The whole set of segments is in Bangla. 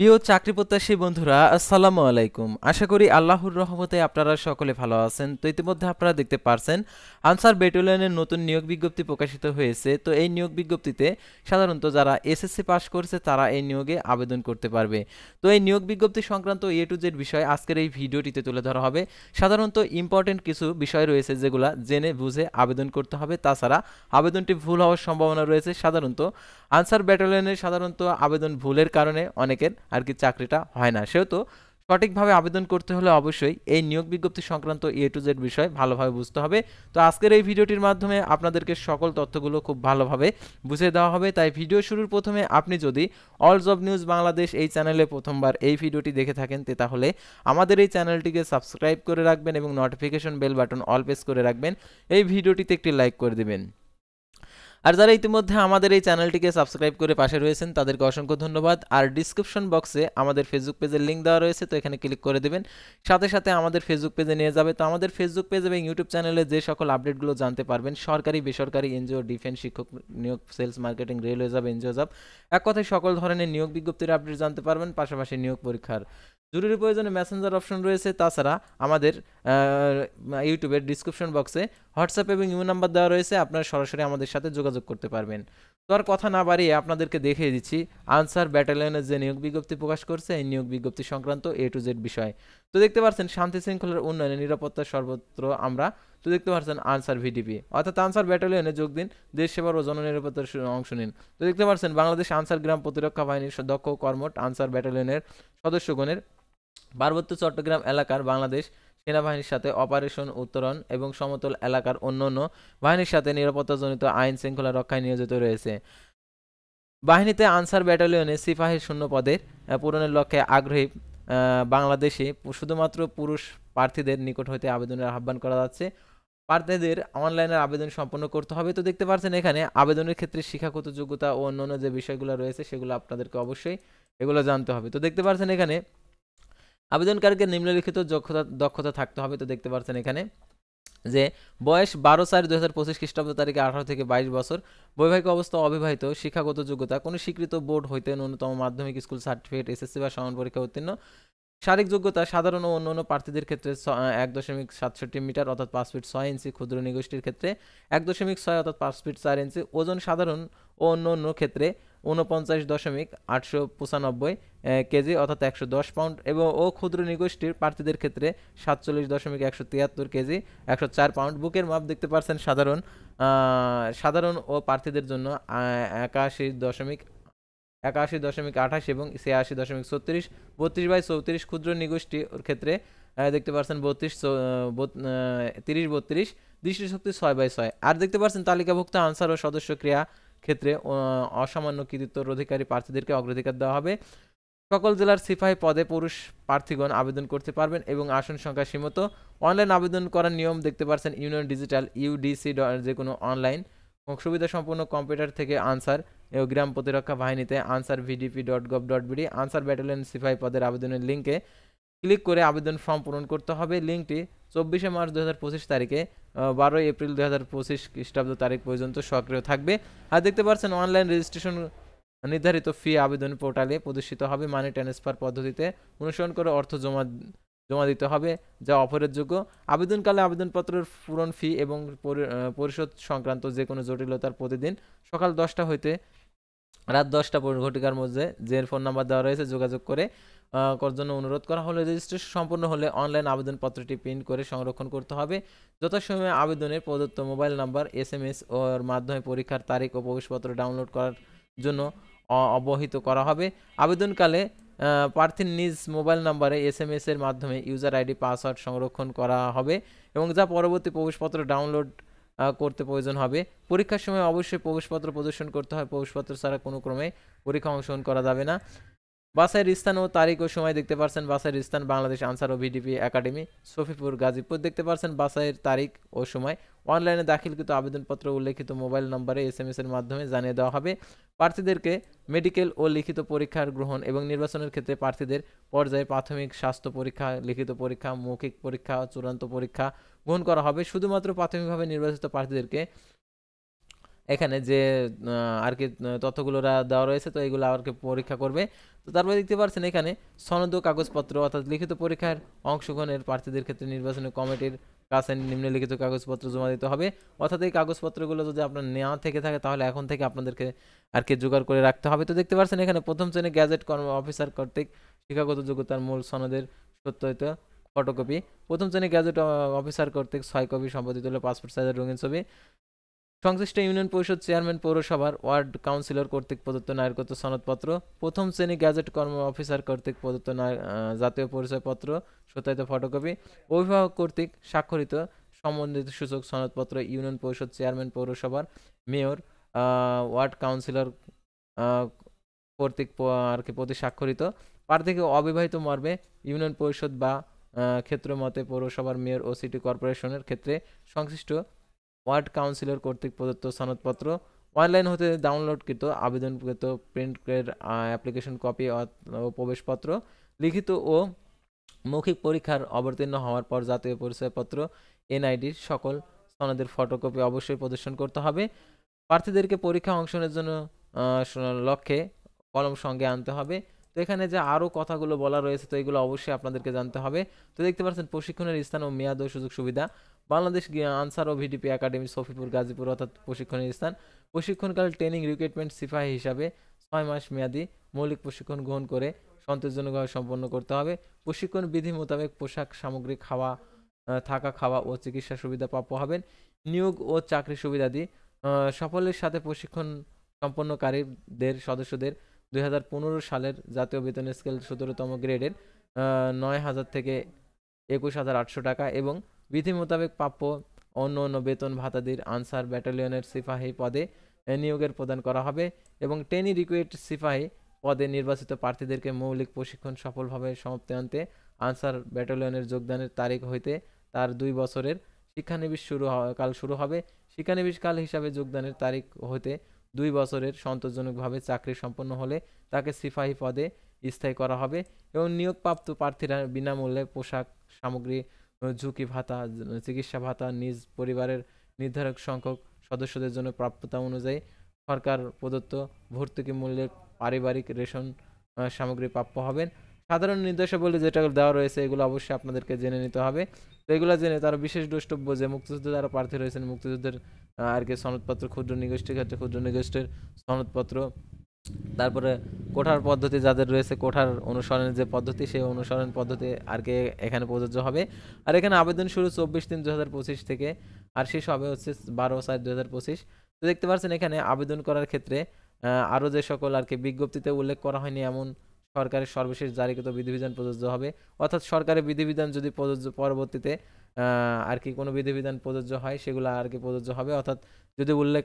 প্রিয় চাকরি প্রত্যাশী বন্ধুরা, আসসালামু আলাইকুম। আশা করি আল্লাহর রহমতে আপনারা সকলে ভালো আছেন। তো ইতিমধ্যে আপনারা দেখতে পারছেন আনসার ব্যাটালিয়নের নতুন নিয়োগ বিজ্ঞপ্তি প্রকাশিত হয়েছে। তো এই নিয়োগ বিজ্ঞপ্তিতে সাধারণত যারা এসএসসি পাস করেছে তারা এই নিয়োগে আবেদন করতে পারবে। তো এই নিয়োগ বিজ্ঞপ্তি সংক্রান্ত এ টু জেড বিষয় আজকের এই ভিডিওটিতে তুলে ধরা হবে। সাধারণত ইম্পর্টেন্ট কিছু বিষয় রয়েছে যেগুলা জেনে বুঝে আবেদন করতে হবে, তাছাড়া আবেদনটি ভুল হওয়ার সম্ভাবনা রয়েছে। সাধারণত আনসার ব্যাটালিয়নের সাধারণত আবেদন ভুলের কারণে অনেকের আর কি চাকরিটা হয় না। সেহেতু সঠিকভাবে আবেদন করতে হলে অবশ্যই এই নিয়োগ বিজ্ঞপ্তি সংক্রান্ত এ টু জেড বিষয় ভালোভাবে বুঝতে হবে। তো আজকের এই ভিডিওটির মাধ্যমে আপনাদেরকে সকল তথ্যগুলো খুব ভালোভাবে বুঝিয়ে দেওয়া হবে। তাই ভিডিও শুরুর প্রথমে আপনি যদি অল জব নিউজ বাংলাদেশ এই চ্যানেলে প্রথমবার এই ভিডিওটি দেখে থাকেন তাহলে আমাদের এই চ্যানেলটিকে সাবস্ক্রাইব করে রাখবেন এবং notification bell button all press করে রাখবেন। এই ভিডিওটিতে একটি লাইক করে দেবেন। আর যারা ইতিমধ্যে আমাদের এই চ্যানেলটিকে সাবস্ক্রাইব করে পাশে রয়েছেন তাদেরকে অসংখ্য ধন্যবাদ। আর ডিসক্রিপশন বক্সে আমাদের ফেসবুক পেজের লিঙ্ক দেওয়া রয়েছে, তো এখানে ক্লিক করে দেবেন, সাথে সাথে আমাদের ফেসবুক পেজে নিয়ে যাবে। তো আমাদের ফেসবুক পেজ এবং ইউটিউব চ্যানেলে যে সকল আপডেটগুলো জানতে পারবেন, সরকারি বেসরকারি এনজিও, ডিফেন্স, শিক্ষক নিয়োগ, sales, marketing, railway job, NGO job, এক কথায় সকল ধরনের নিয়োগ বিজ্ঞপ্তির আপডেট জানতে পারবেন। পাশাপাশি নিয়োগ পরীক্ষার জরুরি প্রয়োজনে মেসেঞ্জার অপশন রয়েছে। তাছাড়া আমাদের ইউটিউবের ডিসক্রিপশন বক্সে হোয়াটসঅ্যাপ এবং ইমো নাম্বার দেওয়া রয়েছে, আপনারা সরাসরি আমাদের সাথে যোগাযোগ করতে পারবেন। তো আর কথা না বাড়িয়ে আপনাদেরকে দেখিয়ে দিচ্ছি আনসার ব্যাটালিয়নের যে নিয়োগ বিজ্ঞপ্তি প্রকাশ করছে এই নিয়োগ বিজ্ঞপ্তি সংক্রান্ত এ টু জেড বিষয়। তো দেখতে পাচ্ছেন শান্তি শৃঙ্খলার উন্নয়নে নিরাপত্তা সর্বত্র আমরা। তো দেখতে পাচ্ছেন আনসার ভিডিপি অর্থাৎ আনসার ব্যাটালিয়নে যোগ দিন, দেশ সেবার ও জননিরাপত্তার অংশ নিন। তো দেখতে পাচ্ছেন বাংলাদেশ আনসার গ্রাম প্রতিরক্ষা বাহিনীর দক্ষ কর্মঠ আনসার ব্যাটালিয়নের সদস্যগণের পার্বত্য চট্টগ্রাম এলাকার বাংলাদেশ সেনাবাহিনীর সাথে অপারেশন উত্তরণ এবং সমতল এলাকার অন্যান্য বাহিনীর সাথে নিরাপত্তাজনিত আইন শৃঙ্খলা রক্ষায় নিয়োজিত রয়েছে। বাহিনীতে আনসার ব্যাটালিয়নে সিপাহী শূন্য পদের পূরণের লক্ষ্যে আগ্রহী বাংলাদেশে শুধুমাত্র পুরুষ প্রার্থীদের নিকট হইতে আবেদনের আহ্বান করা যাচ্ছে। প্রার্থীদের অনলাইনে আবেদন সম্পন্ন করতে হবে। তো দেখতে পাচ্ছেন এখানে আবেদনের ক্ষেত্রে শিক্ষাগত যোগ্যতা ও অন্যান্য যে বিষয়গুলো রয়েছে সেগুলো আপনাদেরকে অবশ্যই এগুলো জানতে হবে। তো দেখতে পাচ্ছেন এখানে আবেদনকারীকে নিম্নলিখিত দক্ষতা থাকতে হবে। তো দেখতে পাচ্ছেন এখানে যে বয়স 12/4/2025 খ্রিস্টাব্দ তারিখে 18 থেকে 22 বছর, বৈবাহিক অবস্থা অবিবাহিত, শিক্ষাগত যোগ্যতা কোনো স্বীকৃত বোর্ড হইতে ন্যূনতম মাধ্যমিক স্কুল সার্টিফিকেট, এসএসসি বা সমান পরীক্ষা উত্তীর্ণ। শারীরিক যোগ্যতা সাধারণ ও অন্যান্য প্রার্থীদের ক্ষেত্রে 1.67 মিটার অর্থাৎ 5 ফিট 6 ইঞ্চি, ক্ষুদ্র নিগোষ্ঠীর ক্ষেত্রে 1.6 অর্থাৎ 5 ফিট 4 ইঞ্চি, ওজন সাধারণ ও অন্যান্য ক্ষেত্রে 49.895 কেজি অর্থাৎ 110 পাউন্ড এবং ক্ষুদ্র নিগোষ্ঠীর প্রার্থীদের ক্ষেত্রে 47.173 কেজি 104 পাউন্ড। বুকের মাপ দেখতে পাচ্ছেন সাধারণ ও প্রার্থীদের জন্য 81.28 এবং 86.36, 32/34। ক্ষুদ্র নিগোষ্ঠী ওর ক্ষেত্রে দেখতে পাচ্ছেন 30/32, দৃষ্টিশক্তি 6/6। আর দেখতে পাচ্ছেন তালিকাভুক্ত আনসার ও সদস্য ক্রিয়া ক্ষেত্রে অসামান্য কৃতিত্বের অধিকারী প্রার্থীদেরকে অগ্রাধিকার দেওয়া হবে। সকল জেলার সিপাহী পদে পুরুষ প্রার্থীগণ আবেদন করতে পারবেন এবং আসন সংখ্যা সীমিত। অনলাইন আবেদন করার নিয়ম দেখতে পাচ্ছেন ইউনিয়ন ডিজিটাল ইউডিসি যে কোনো অনলাইন সুবিধা সম্পন্ন কম্পিউটার থেকে আনসার ও গ্রাম প্রতিরক্ষা বাহিনীতে ansarvdp.gov.bd আনসার ব্যাটালিয়ন সিপাহী পদের আবেদনের লিঙ্কে ক্লিক করে আবেদন ফর্ম পূরণ করতে হবে। লিঙ্কটি 24 মার্চ 2025 তারিখে 12 এপ্রিল 2025 খ্রিস্টাব্দ তারিখ পর্যন্ত সক্রিয় থাকবে। আর দেখতে পাচ্ছেন অনলাইন রেজিস্ট্রেশন নির্ধারিত ফি আবেদন পোর্টালে প্রদর্শিত হবে। মানি ট্রান্সফার পদ্ধতিতে অনুসরণ করে অর্থ জমা দিতে হবে যা অপরিহার্যযোগ্য। আবেদনকালে আবেদনপত্রের পূরণ ফি এবং পরিশোধ সংক্রান্ত যে কোনো জটিলতার প্রতিদিন সকাল 10টা হইতে রাত 10টা ঘটিকার মধ্যে যে ফোন নাম্বার দেওয়া রয়েছে যোগাযোগ করে করার জন্য অনুরোধ করা হলে রেজিস্ট্রেশন সম্পন্ন হলে অনলাইন আবেদনপত্রটি প্রিন্ট করে সংরক্ষণ করতে হবে। যথাসময়ে আবেদনের প্রদত্ত মোবাইল নাম্বার এসএমএস ওর মাধ্যমে পরীক্ষার তারিখ ও প্রবেশপত্র ডাউনলোড করার জন্য অবহিত করা হবে। আবেদনকালে প্রার্থীর নিজ মোবাইল নাম্বারে এসএমএস এর মাধ্যমে ইউজার আইডি পাসওয়ার্ড সংরক্ষণ করা হবে এবং যা পরবর্তী প্রবেশপত্র ডাউনলোড করতে প্রয়োজন হবে। পরীক্ষার সময় অবশ্যই প্রবেশপত্র প্রদর্শন করতে হয়, প্রবেশপত্র ছাড়া কোনো ক্রমে পরীক্ষা অংশগ্রহণ করা যাবে না। বাছাইয়ের স্থান ও তারিখ ও সময় দেখতে পাচ্ছেন বাছাইয়ের স্থান বাংলাদেশ আনসার ও ভিডিপি একাডেমি সফিপুর গাজীপুর। দেখতে পাচ্ছেন বাছাইয়ের তারিখ ও সময় অনলাইনে দাখিলকৃত আবেদনপত্র উল্লেখিত মোবাইল নম্বরে এসএমএস এর মাধ্যমে জানিয়ে দেওয়া হবে। প্রার্থীদেরকে মেডিকেল ও লিখিত পরীক্ষার গ্রহণ এবং নির্বাচনের ক্ষেত্রে প্রার্থীদের পর্যায়ে প্রাথমিক স্বাস্থ্য পরীক্ষা, লিখিত পরীক্ষা, মৌখিক পরীক্ষা, চূড়ান্ত পরীক্ষা গ্রহণ করা হবে। শুধুমাত্র প্রাথমিকভাবে নির্বাচিত প্রার্থীদেরকে এখানে যে আর কি তথ্যগুলো দেওয়া রয়েছে, তো এইগুলো আর কি পরীক্ষা করবে। তো তারপরে দেখতে পাচ্ছেন এখানে সনদ ও কাগজপত্র অর্থাৎ লিখিত পরীক্ষার অংশগ্রহণের প্রার্থীদের ক্ষেত্রে নির্বাচনী কমিটির কাছে নিম্নলিখিত কাগজপত্র জমা দিতে হবে। অর্থাৎ এই কাগজপত্রগুলো যদি আপনার নেওয়া থেকে থাকে তাহলে এখন থেকে আপনাদেরকে আর কি জোগাড় করে রাখতে হবে। তো দেখতে পাচ্ছেন এখানে প্রথম শ্রেণী গ্যাজেট কর্ম অফিসার কর্তৃক শিক্ষাগত যোগ্যতার মূল সনদের সত্যায়িত ফটোকপি, প্রথম শ্রেণী গ্যাজেট অফিসার কর্তৃক 6 কপি সম্পাদিত হলে পাসপোর্ট সাইজের রঙিন ছবি, সংশ্লিষ্ট ইউনিয়ন পরিষদ চেয়ারম্যান, পৌরসভার ওয়ার্ড কাউন্সিলর কর্তৃক প্রদত্ত নাগরিকত্ব সনদপত্র, প্রথম শ্রেণী গ্যাজেট কর্ম অফিসার কর্তৃক প্রদত্ত জাতীয় পরিচয়পত্র সত্যায়িত ফটোকপি, অভিভাবক কর্তৃক স্বাক্ষরিত সম্বন্ধিত সূচক সনদপত্র, ইউনিয়ন পরিষদ চেয়ারম্যান, পৌরসভার মেয়র, ওয়ার্ড কাউন্সিলর কর্তৃক আর কি প্রতি স্বাক্ষরিত, প্রার্থীকে অবিবাহিত মর্মে ইউনিয়ন পরিষদ বা ক্ষেত্র মতে পৌরসভার মেয়র ও সিটি কর্পোরেশনের ক্ষেত্রে সংশ্লিষ্ট ওয়ার্ড কাউন্সিলর কর্তৃক প্রদত্ত সনদপত্র, অনলাইন হতে ডাউনলোডকৃত আবেদনকৃত প্রিন্টের অ্যাপ্লিকেশন কপি ও প্রবেশপত্র, লিখিত ও মৌখিক পরীক্ষার অবতীর্ণ হওয়ার পর জাতীয় পরিচয়পত্র এনআইডির সকল সনদের ফটোকপি অবশ্যই প্রদর্শন করতে হবে। প্রার্থীদেরকে পরীক্ষা অংশগ্রহণের জন্য লক্ষ্যে কলম সঙ্গে আনতে হবে। তো এখানে যে আরও কথাগুলো বলা রয়েছে তো এগুলো অবশ্যই আপনাদেরকে জানতে হবে। তো দেখতে পাচ্ছেন প্রশিক্ষণের স্থান ও মেয়াদ ও সুযোগ সুবিধা, বাংলাদেশ আনসার ও ভিডিপি একাডেমি সফিপুর গাজীপুর অর্থাৎ প্রশিক্ষণের স্থান, প্রশিক্ষণকাল ট্রেনিং রিক্রুটমেন্ট সিপাহী হিসাবে 6 মাস মেয়াদী মৌলিক প্রশিক্ষণ গ্রহণ করে সন্তোষজনকভাবে সম্পন্ন করতে হবে। প্রশিক্ষণ বিধি মোতাবেক পোশাক সামগ্রী, খাওয়া থাকা, খাওয়া ও চিকিৎসা সুবিধা প্রাপ্য হবেন। নিয়োগ ও চাকরি সুবিধাদি সকলের সাথে প্রশিক্ষণ সম্পন্নকারীদের সদস্যদের 2015 সালের জাতীয় বেতন স্কেল 17তম গ্রেডের 9,000 থেকে 21,800 টাকা এবং বিধি মোতাবেক প্রাপ্য অন্য অন্য বেতন ভাতাদির আনসার ব্যাটালিয়নের সিপাহী পদে নিয়োগের প্রদান করা হবে এবং ট্রেনি রিক্রুট সিপাহী পদে নির্বাচিত প্রার্থীদেরকে মৌলিক প্রশিক্ষণ সফলভাবে সমাপ্তি আনতে আনসার ব্যাটালিয়নের যোগদানের তারিখ হইতে তার 2 বছরের শিক্ষানবিশ কাল শুরু হবে। শিক্ষানবিশ কাল হিসাবে যোগদানের তারিখ হইতে 2 বছরের সন্তোষজনকভাবে চাকরি সম্পন্ন হলে তাকে সিপাহী পদে স্থায়ী করা হবে এবং নিয়োগপ্রাপ্ত প্রার্থীরা বিনামূল্যে পোশাক সামগ্রী, ঝুঁকি ভাতা, চিকিৎসা ভাতা নিজ পরিবারের নির্ধারক সংখ্যক সদস্যদের জন্য প্রাপ্যতা অনুযায়ী সরকার প্রদত্ত ভর্তুকি মূল্যের পারিবারিক রেশন সামগ্রী প্রাপ্য হবেন। সাধারণ নির্দেশাবলী যেটা দেওয়া রয়েছে এগুলো অবশ্যই আপনাদেরকে জেনে নিতে হবে। তো এগুলো জেনে তারা বিশেষ দ্রষ্টব্য যে মুক্তিযুদ্ধে যারা প্রার্থী রয়েছেন মুক্তিযুদ্ধের আর কি সনদপত্র, ক্ষুদ্র নিগোষ্ঠীর ক্ষেত্রে ক্ষুদ্র নিগোষ্ঠীর সনদপত্র, তারপরে কোঠার পদ্ধতি যাদের রয়েছে কোঠার অনুসরণের যে পদ্ধতি সেই অনুসরণ পদ্ধতি আর কি এখানে প্রযোজ্য হবে। আর এখানে আবেদন শুরু 24/3/2025 থেকে আর শেষ হবে হচ্ছে 12/4/2025। তো দেখতে পাচ্ছেন এখানে আবেদন করার ক্ষেত্রে আরও যে সকল আর কি বিজ্ঞপ্তিতে উল্লেখ করা হয়নি এমন সরকারের সর্বশেষ জারিকৃত বিধিবিধান প্রযোজ্য হবে। অর্থাৎ সরকারের বিধিবিধান যদি প্রযোজ্য পরবর্তীতে আর কি কোনো বিধিবিধান প্রযোজ্য হয় সেগুলো আর কি প্রযোজ্য হবে। অর্থাৎ যদি উল্লেখ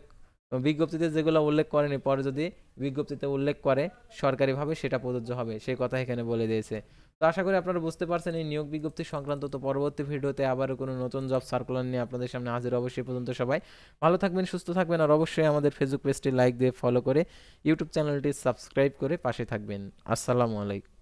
বিজ্ঞপ্তিতে যেগুলো উল্লেখ করেনি পরে যদি বিজ্ঞপ্তিতে উল্লেখ করে সরকারিভাবে সেটা প্রযোজ্য হবে, সেই কথা এখানে বলে দিয়েছে। তো আশা করি আপনারা বুঝতে পারছেন এই নিয়োগ বিজ্ঞপ্তি সংক্রান্ত। তো পরবর্তী ভিডিওতে আবারও কোনো নতুন জব সার্কুলার নিয়ে আপনাদের সামনে হাজির অবশ্যই। পর্যন্ত সবাই ভালো থাকবেন, সুস্থ থাকবেন আর অবশ্যই আমাদের ফেসবুক পেজটি লাইক দিয়ে ফলো করে ইউটিউব চ্যানেলটি সাবস্ক্রাইব করে পাশে থাকবেন। আসসালামু আলাইকুম।